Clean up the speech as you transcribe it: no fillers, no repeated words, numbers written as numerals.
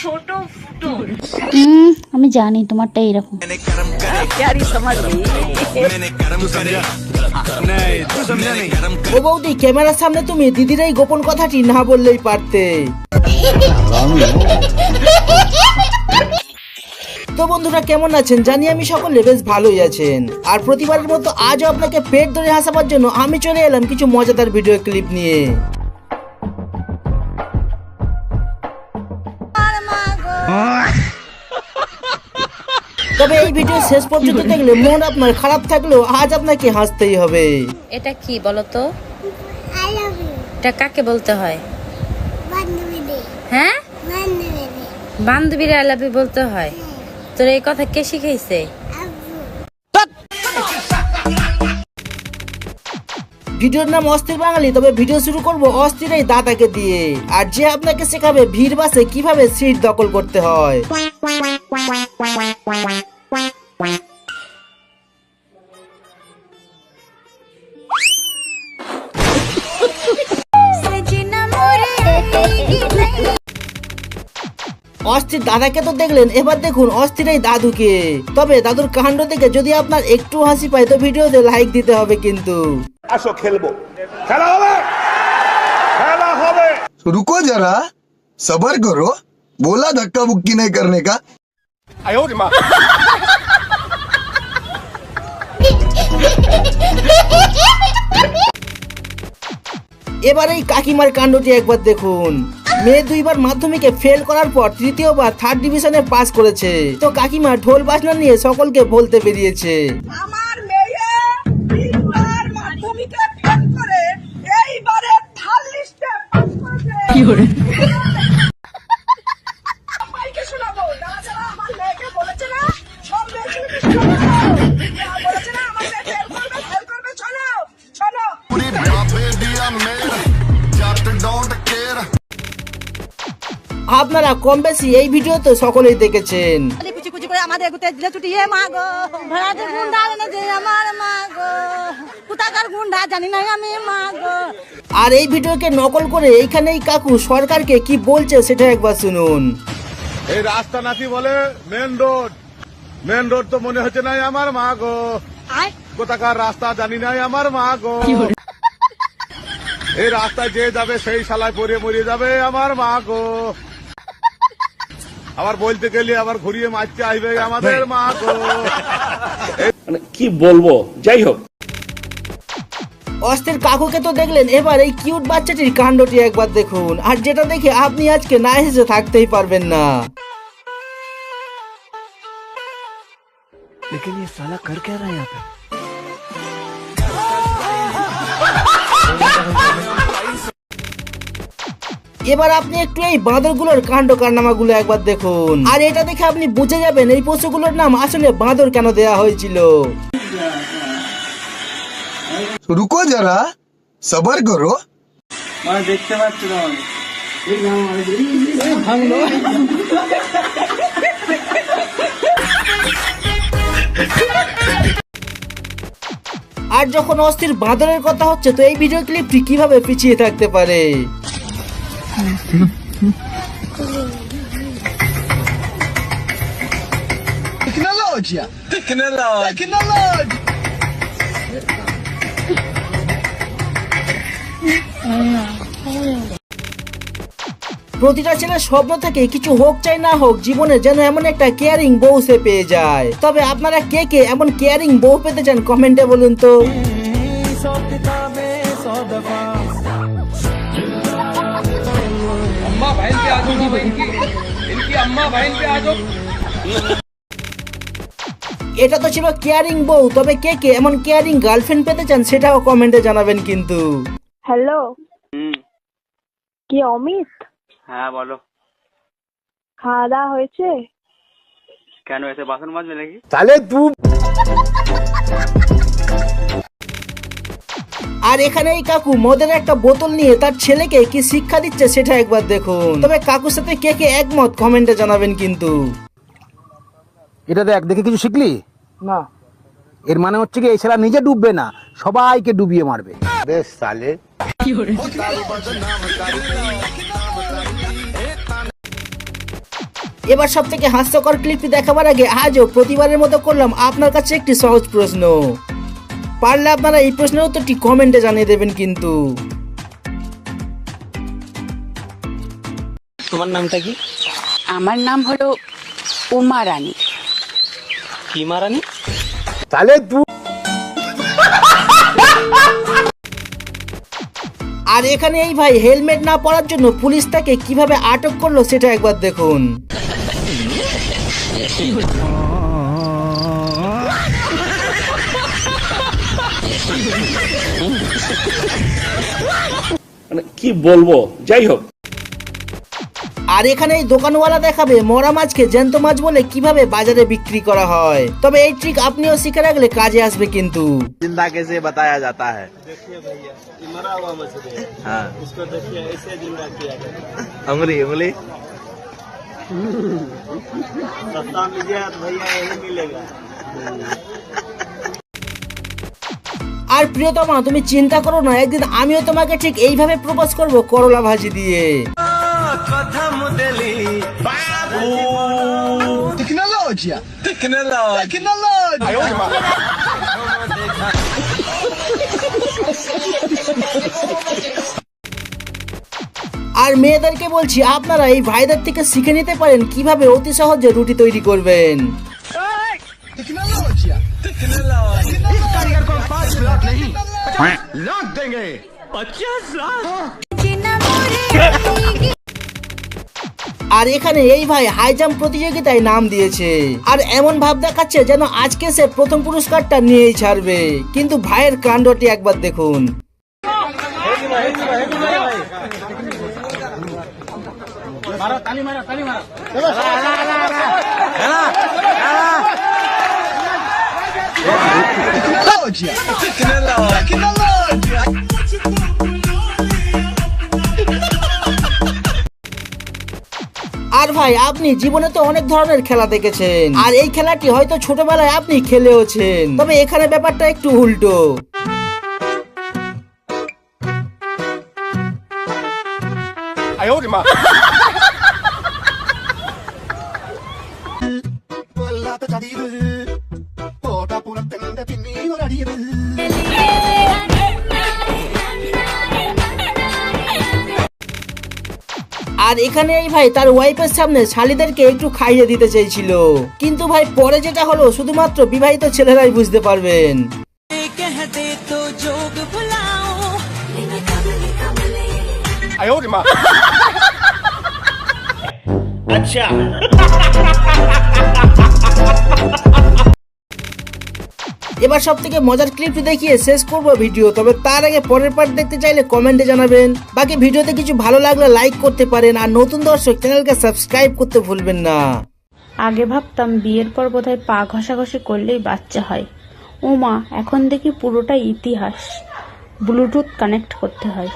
ছোট ফুটো। আমি জানি তোমারটা এরকম। ও বৌদি, ক্যামেরার সামনে তুমি দিদির এই গোপন কথাটি না বললেই পারতে। তো বন্ধুরা, কেমন আছেন? জানি আমি সকলে বেশ ভালোই আছেন। আর প্রতিবারের মতো আজও আপনাকে পেট ধরে হাসাবার জন্য আমি চলে এলাম কিছু মজাদার ভিডিও ক্লিপ নিয়ে। তবে এই ভিডিও শেষ পর্যন্ত দেখলে মন আপনার খারাপ থাকলেও আজ আপনাকে হাসতেই হবে। এটা কি বলো তো? এটা কাকে বলতে হয়? হ্যাঁ, বান্ধবীরা আই লাভ ইউ বলতে হয়। তোর এই কথা কে শিখাইছে? ভিডিওর নাম অস্থির বাঙালি। তবে ভিডিও শুরু করব অস্থির এই দাদাকে দিয়ে, আর যে আপনাকে শেখাবে ভিড় বাসে কিভাবে সিট দখল করতে হয়। অস্থির দাদাকে তো দেখলেন, এবার দেখুন অস্থির এই দাদুকে। তবে দাদুর কাণ্ড দেখে যদি আপনার একটু হাসি পায় তো ভিডিওতে লাইক দিতে হবে কিন্তু। আসো খেলবো, খেলা হবে, খেলা হবে। रुको जरा सबर करो, बोला धक्का मुक्की नहीं करने का। এবার এই কাকিমার কাণ্ডটি একবার দেখুন। মেয়ে দুইবার মাধ্যমিকে ফেল করার পর তৃতীয়বার থার্ড ডিভিশনে পাস করেছে। তো কাকিমা ঢোল বাজনা নিয়ে সকলকে বলতে বেরিয়েছে। আমার মেয়ে তিনবার মাধ্যমিকে ফেল করে এইবারে থার্ড লিস্টে পাস করেছে। কি করে? সবাইকে শোনাবো। দাদা আমার মেয়েকে বলেছে না, সব মেয়েকে বলেছে না আমার মেয়ে ফেল করবে, শোনো শোনো। আপনারা কম বেশি এই ভিডিওতে সকলেই দেখেছেন। কুচি কুচি করে আমাদের গুতে দিলে ছুটিয়ে মা গো, ভাড়াটের গুন্ডা এনে যে আমার মা গো, কোথাকার গুন্ডা জানি না আমি মা গো। আর এই ভিডিওকে নকল করে এইখানেই কাকু সরকারকে কি বলছে সেটা একবার শুনুন। এই রাস্তা নাকি বলে মেন রোড, মেন রোড তো মনে হচ্ছে নাই আমার মা গো, কোথাকার রাস্তা জানি নাই আমার মা গো। এই রাস্তায় যে যাবে সেই শালায় পরে মরিয়ে যাবে আমার মা গো। আবার বলতে গেলে আবার ঘুরিয়ে মারতে আসবে আমাদের মা গো। মানে কি বলবো, যাই হোক। অস্থির কাকুকে তো দেখলেন, এবার এই কিউট বাচ্চাটির কাণ্ডটি একবার দেখুন। আর যেটা দেখে আপনি আজকে না হেসে থাকতেই পারবেন না। लेकिन ये साला कर क्या रहा है यहाँ पे? এবার আপনি একটু এই বাঁদরগুলোর কাণ্ড কারনামাগুলো একবার দেখুন। আর এটা দেখে আপনি বুঝে যাবেন এই পশুগুলোর নাম আসলে বাঁদর কেন দেয়া হয়েছিল। रुको जरा सबर करो। देखते पाচ্ছি না আর যখন অস্থির বাঁদরের কথা হচ্ছে তো এই ভিডিও ক্লিপটি কিভাবে পিছিয়ে থাকতে পারে। टेक्नोलॉजी প্রতিটা ছেলের স্বপ্ন থেকে কিছু হোক চাই না হোক জীবনে যেন এমন একটা কেয়ারিং বউ সে পেয়ে যায়। তবে আপনারা কে কে এমন কেয়ারিং বউ পেতে চান কমেন্টে বলুন তো। এটা তো ছিল কেয়ারিং বউ। তবে কে কে এমন কেয়ারিং গার্লফ্রেন্ড পেতে চান সেটাও কমেন্টে জানাবেন কিন্তু। হ্যালো, কি অমিত? হ্যাঁ বলো। খাওয়া দাওয়া হয়েছে? কেন এসে বাসন মাজবে নাকি? তাহলে তুই আর এখানে এই কাকু মদের একটা বোতল নিয়ে তার ছেলেকে কি শিক্ষা দিচ্ছে সেটা একবার দেখুন। তবে কাকুর সাথে কে কে একমত কমেন্টে জানাবেন কিন্তু। এটা দেখ, দেখে কিছু শিখলি না? এর মানে হচ্ছে কি এই ছেলে নিজে ডুববে না, সবাইকে ডুবিয়ে মারবে। বেশ সালে। এবার সব থেকে হাস্যকর ক্লিপটি দেখাবার আগে আজও প্রতিবারের মতো করলাম আপনার কাছে একটি সহজ প্রশ্ন। পারলে আপনারা এই প্রশ্নের উত্তরটি কমেন্টে জানিয়ে দেবেন কিন্তু। তোমার নামটা কি? আমার নাম হলো উমা রানী। কি মারানি? তাহলে তুই আর এখানে এই ভাই হেলমেট না পরার জন্য পুলিশ তাকে কিভাবে আটক করলো সেটা একবার দেখুন। মানে কি বলবো, যাই হোক। আর এখানে এই দোকানওয়ালা দেখাবে মরা মাছকে জ্যান্ত মাছ বলে কিভাবে বাজারে বিক্রি করা হয়। তবে এই ট্রিক আপনিও শিখে রাখলে কাজে আসবে কিন্তু। जिंदा कैसे बताया जाता है? मरा हुआ मछली। हाँ, इसको देखिए ऐसे जिंदा किया जाता है। उंगली उंगली सस्ता लीजिए तो भैया यही मिलेगा। আর প্রিয়তমা তুমি চিন্তা করো না, একদিন আমিও তোমাকে ঠিক এইভাবে প্রপোজ করব করলা ভাজি দিয়ে। Tecnologia! Tecnologia! আর মেয়েদেরকে বলছি আপনারা এই ভাইদের থেকে শিখে নিতে পারেন কিভাবে অতি সহজে রুটি তৈরি করবেন। Tecnologia! Tecnologia! इस कारीगर को 5 लाख नहीं लाख देंगे। 50 लाख। আর এখানে এই ভাই হাই জাম্প প্রতিযোগিতায় নাম দিয়েছে আর এমন ভাব দেখাচ্ছে যেন আজকে সে প্রথম পুরস্কারটা নিয়েই ছাড়বে, কিন্তু ভাইয়ের কাণ্ডটি একবার দেখুন। Tecnologia! Tecnologia! আর ভাই আপনি জীবনে তো অনেক ধরনের খেলা দেখেছেন, আর এই খেলাটি হয়তো ছোটবেলায় আপনি খেলেওছেন, তবে এখানে ব্যাপারটা একটু উল্টো। আর এখানে এই ভাই তার ওয়াইফের সামনে শালিদেরকে একটু খাইয়ে দিতে চেয়েছিল, কিন্তু ভাই পরে যেটা হলো শুধুমাত্র বিবাহিত ছেলেরাই বুঝতে পারবেন। আচ্ছা এবার সব থেকে মজার ক্লিপটি দেখিয়ে শেষ করবো ভিডিও, তবে তার আগে পরের পার্ট দেখতে চাইলে কমেন্টে জানাবেন। বাকি ভিডিওতে কিছু ভালো লাগলে লাইক করতে পারেন, আর নতুন দর্শক চ্যানেলকে সাবস্ক্রাইব করতে ভুলবেন না। আগে ভাবতাম বিয়ের পর বোধহয় পা ঘষাঘষি করলেই বাচ্চা হয়। ও মা, এখন দেখি পুরোটাই ইতিহাস। ব্লুটুথ কানেক্ট করতে হয়।